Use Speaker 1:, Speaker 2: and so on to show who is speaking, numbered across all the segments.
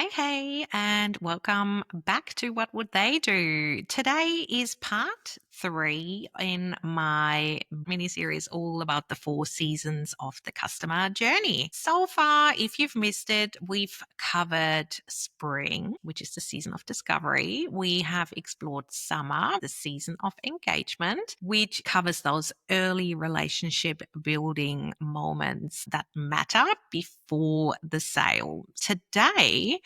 Speaker 1: Hey, and welcome back to What Would They Do? Today is part 3 in my mini series all about the 4 seasons of the customer journey. So far, if you've missed it, we've covered spring, which is the season of discovery. We have explored summer, the season of engagement, which covers those early relationship building moments that matter before the sale. Today,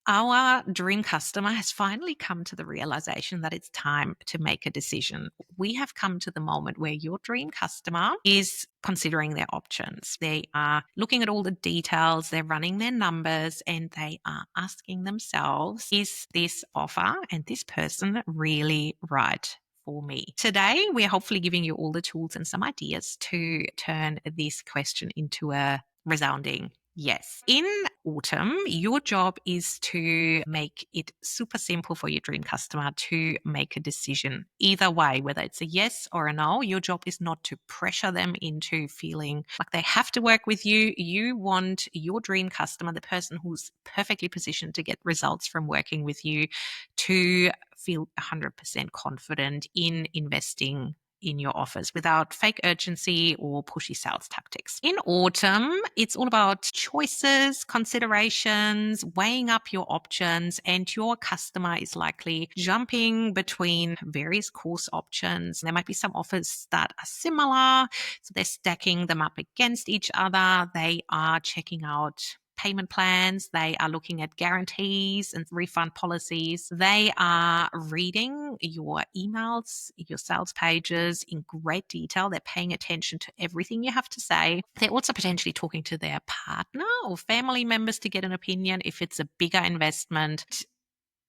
Speaker 1: our dream customer has finally come to the realization that it's time to make a decision. We have come to the moment where your dream customer is considering their options. They are looking at all the details, they're running their numbers, and they are asking themselves, is this offer and this person really right for me? Today, we're hopefully giving you all the tools and some ideas to turn this question into a resounding yes. In autumn, your job is to make it super simple for your dream customer to make a decision. Either way, whether it's a yes or a no, your job is not to pressure them into feeling like they have to work with you. You want your dream customer, the person who's perfectly positioned to get results from working with you, to feel 100% confident in investing in your offers without fake urgency or pushy sales tactics. In autumn, it's all about choices, considerations, weighing up your options, and your customer is likely jumping between various course options. There might be some offers that are similar, so they're stacking them up against each other. They are checking out payment plans. They are looking at guarantees and refund policies. They are reading your emails, your sales pages in great detail. They're paying attention to everything you have to say. They're also potentially talking to their partner or family members to get an opinion if it's a bigger investment.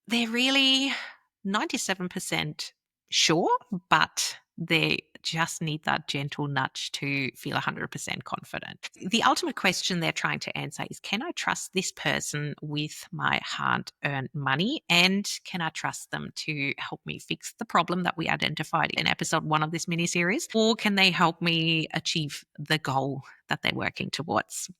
Speaker 1: They're really 97% sure, but they just need that gentle nudge to feel 100% confident. The ultimate question they're trying to answer is, can I trust this person with my hard-earned money? And can I trust them to help me fix the problem that we identified in episode 1 of this mini-series? Or can they help me achieve the goal that they're working towards?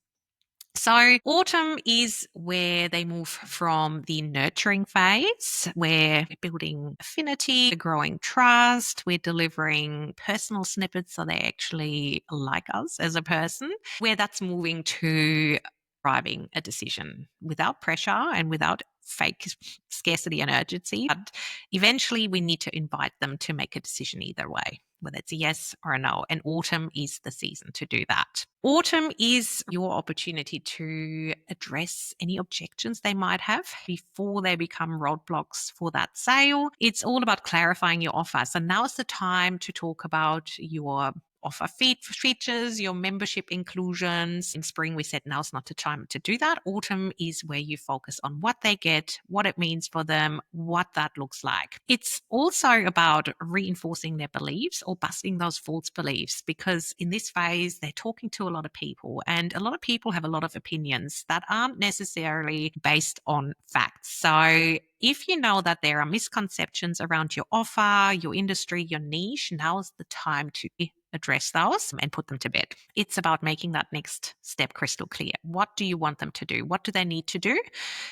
Speaker 1: So autumn is where they move from the nurturing phase, where we're building affinity, we're growing trust, we're delivering personal snippets so they actually like us as a person, where that's moving to driving a decision without pressure and without fake scarcity and urgency. But eventually we need to invite them to make a decision either way, whether it's a yes or a no. And autumn is the season to do that. Autumn is your opportunity to address any objections they might have before they become roadblocks for that sale. It's all about clarifying your offer. So now is the time to talk about your offer features, your membership inclusions. In spring, we said now's not the time to do that. Autumn is where you focus on what they get, what it means for them, what that looks like. It's also about reinforcing their beliefs or busting those false beliefs, because in this phase, they're talking to a lot of people, and a lot of people have a lot of opinions that aren't necessarily based on facts. So if you know that there are misconceptions around your offer, your industry, your niche, now's the time to address those and put them to bed. It's about making that next step crystal clear. What do you want them to do? What do they need to do?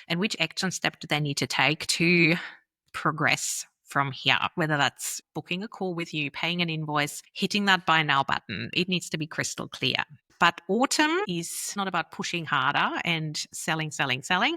Speaker 1: And which action step do they need to take to progress from here? Whether that's booking a call with you, paying an invoice, hitting that buy now button, it needs to be crystal clear. But autumn is not about pushing harder and selling.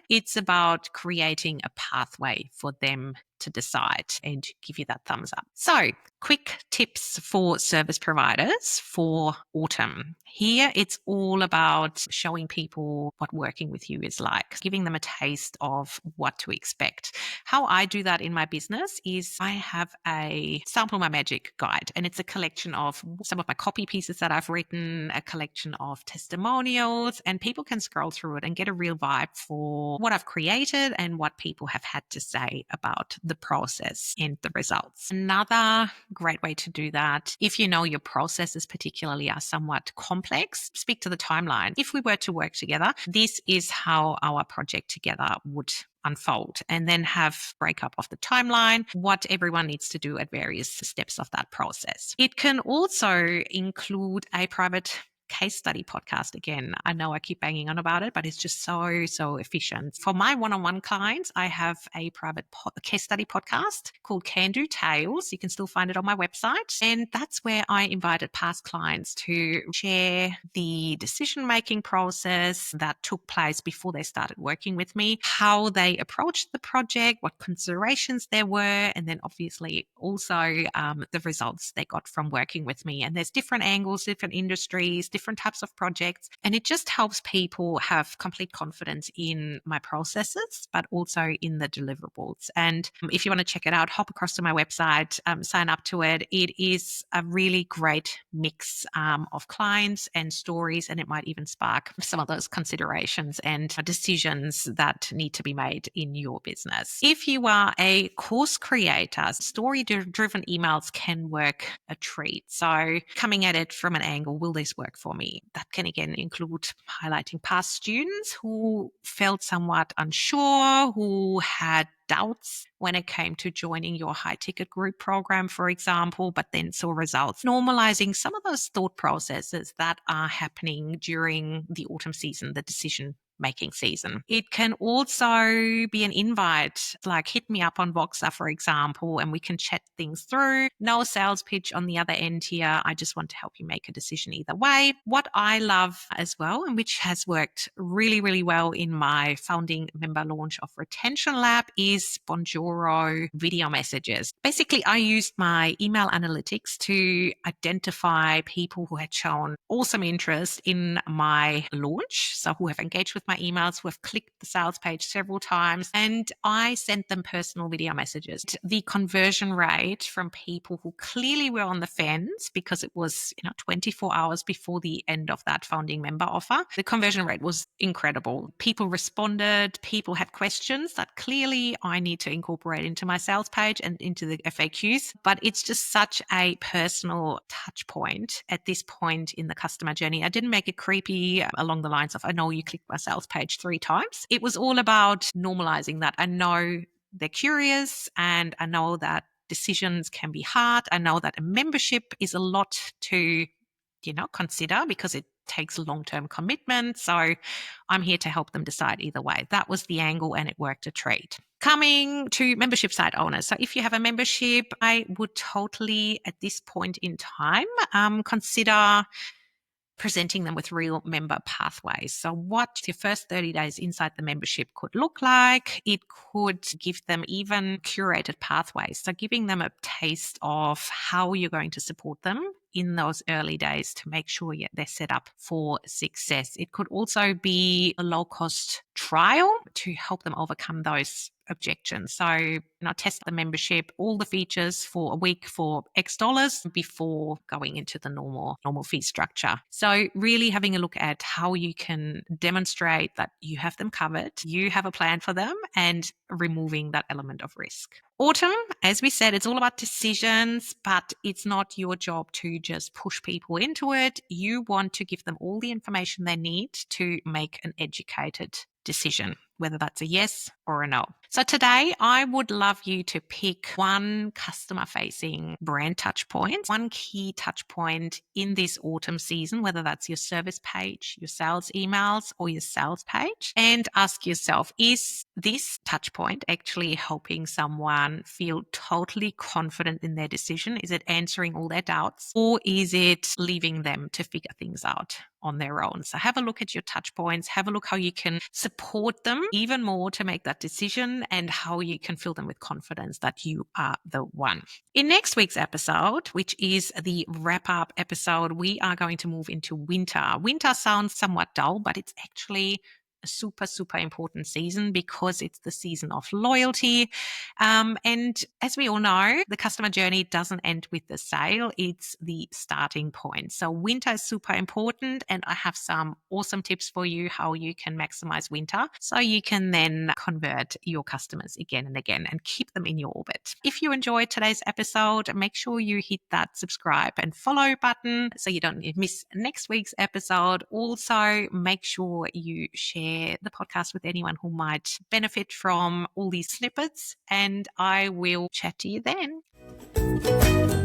Speaker 1: It's about creating a pathway for them to decide and give you that thumbs up. So, quick tips for service providers for autumn. Here, it's all about showing people what working with you is like, giving them a taste of what to expect. How I do that in my business is I have a Sample My Magic guide, and it's a collection of some of my copy pieces that I've written, a collection of testimonials, and people can scroll through it and get a real vibe for what I've created and what people have had to say about the process and the results. Another great way to do that, if you know your processes particularly are somewhat complex, speak to the timeline. If we were to work together, this is how our project together would unfold, and then have breakup of the timeline, what everyone needs to do at various steps of that process. It can also include a private case study podcast. Again, I know I keep banging on about it, but it's just so efficient. For my one-on-one clients, I have a private case study podcast called Can Do Tales. You can still find it on my website. And that's where I invited past clients to share the decision-making process that took place before they started working with me, how they approached the project, what considerations there were, and then obviously also the results they got from working with me. And there's different angles, different industries, different types of projects. And it just helps people have complete confidence in my processes, but also in the deliverables. And if you want to check it out, hop across to my website, sign up to it. It is a really great mix of clients and stories, and it might even spark some of those considerations and decisions that need to be made in your business. If you are a course creator, story-driven emails can work a treat. So coming at it from an angle, will this work for me? That can again include highlighting past students who felt somewhat unsure, who had doubts when it came to joining your high ticket group program, for example, but then saw results. Normalizing some of those thought processes that are happening during the autumn season, the decision making season. It can also be an invite, like hit me up on Voxer, for example, and we can chat things through. No sales pitch on the other end here. I just want to help you make a decision either way. What I love as well, and which has worked really well in my founding member launch of Retention Lab, is Bonjoro video messages. Basically, I used my email analytics to identify people who had shown awesome interest in my launch, so who have engaged with my emails, who have clicked the sales page several times, and I sent them personal video messages. The conversion rate from people who clearly were on the fence, because it was 24 hours before the end of that founding member offer, the conversion rate was incredible. People responded, people had questions that clearly I need to incorporate into my sales page and into the FAQs, but it's just such a personal touch point at this point in the customer journey. I didn't make it creepy along the lines of, I know you clicked my sales page 3 times. It was all about normalizing that. I know they're curious, and I know that decisions can be hard. I know that a membership is a lot to, consider, because it takes long-term commitment. So I'm here to help them decide either way. That was the angle, and it worked a treat. Coming to membership site owners. So if you have a membership, I would totally, at this point in time, consider presenting them with real member pathways. So what your first 30 days inside the membership could look like, it could give them even curated pathways. So giving them a taste of how you're going to support them in those early days to make sure they're set up for success. It could also be a low-cost trial to help them overcome those objections. So, test the membership, all the features for a week for X dollars before going into the normal fee structure. So really having a look at how you can demonstrate that you have them covered, you have a plan for them, and removing that element of risk. Autumn, as we said, it's all about decisions, but it's not your job to just push people into it. You want to give them all the information they need to make an educated decision, whether that's a yes or a no. So today, I would love you to pick one customer-facing brand touch point, one key touch point in this autumn season, whether that's your service page, your sales emails, or your sales page, and ask yourself, is this touch point actually helping someone feel totally confident in their decision? Is it answering all their doubts, or is it leaving them to figure things out on their own? So have a look at your touch points, have a look how you can support them even more to make that decision, and how you can fill them with confidence that you are the one. In next week's episode, which is the wrap-up episode, we are going to move into winter. Winter sounds somewhat dull, but it's actually a super important season, because it's the season of loyalty. And as we all know, the customer journey doesn't end with the sale. It's the starting point. So winter is super important, and I have some awesome tips for you how you can maximize winter so you can then convert your customers again and again and keep them in your orbit. If you enjoyed today's episode, make sure you hit that subscribe and follow button so you don't miss next week's episode. Also, make sure you share the podcast with anyone who might benefit from all these snippets, and I will chat to you then.